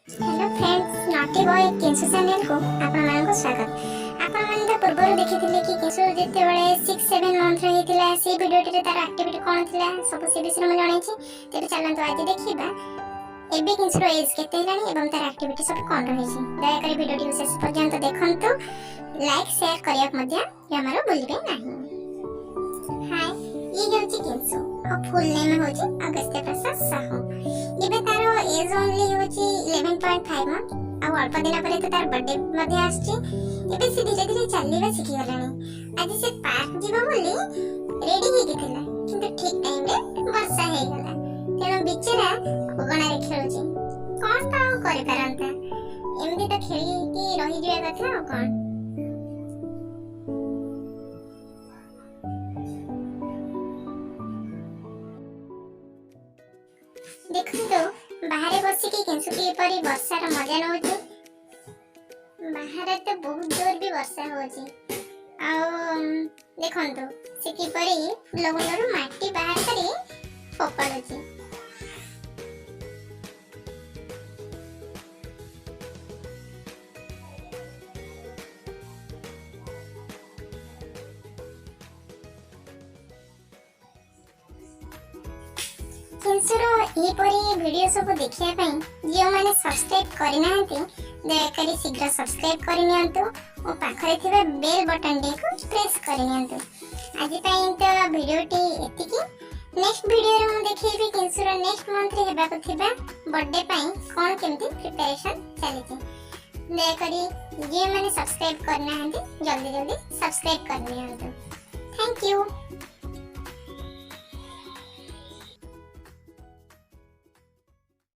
Hello friends, naughty boy Kinsu channel को आपण मानको स्वागत। आपण माने तो पूर्व देखिथिले कि किंसु जेते बेले 6-7 मंथ रहितिला से वीडियोटी रे तार एक्टिविटी कोन थिला सब से विषय में जानै छी। तेबे चलंतु आज देखिबा एबे किंसु रो एज केते हेलानी एवं तार एक्टिविटी सब कोन रहि छी। दया करी वीडियोटी को शेष पर्यंत देखंतु, लाइक शेयर करिया मध्य जमारो भूलिबे नाही। हाय, ये हेउची किंसु आ फुल नेम होची अगस्त्य प्रसाद साहू। एबे तारो एज ओनली होची 11.5 मंथ आ अल्प दिन परे तो तार बर्थडे मध्ये आछी। एबे से धीरे धीरे चललिबा सिखि गलानी। आज से पार्क जीवा बोली रेडी हे गेथिला, किंतु ठीक टाइम रे वर्षा हे गला। तेनो बिचरा अगणा रे खेलुची। कोन ता करे परंता एमदी तो खेली की रहि जिया कथा आ कोन। देखो बाहर बसिकी किंसु की परी वर्षार मजा नउची। बाहर तो बहुत जोर भी वर्षा होची। देखंतु से की परी लगुनरु माटी बाहर करी फोपाडुची। किंसुरो ई परी वीडियो सब देखिया पई जे माने सब्सक्राइब करि नाहंती दया करी शीघ्र सब्सक्राइब करि नियंतु ओ पाखरे थिबा बेल बटन डे को प्रेस करि नियंतु। आज पई तो वीडियोटी एतिकी। नेक्स्ट वीडियो रे हम देखिबी किंसुरो नेक्स्ट मंथ रे हेबा को थिबा बर्थडे पई कोन केमती प्रिपरेशन चलीची। दया करी जे माने सब्सक्राइब करना हंती जल्दी जल्दी सब्सक्राइब कर नियंतु। Thank you.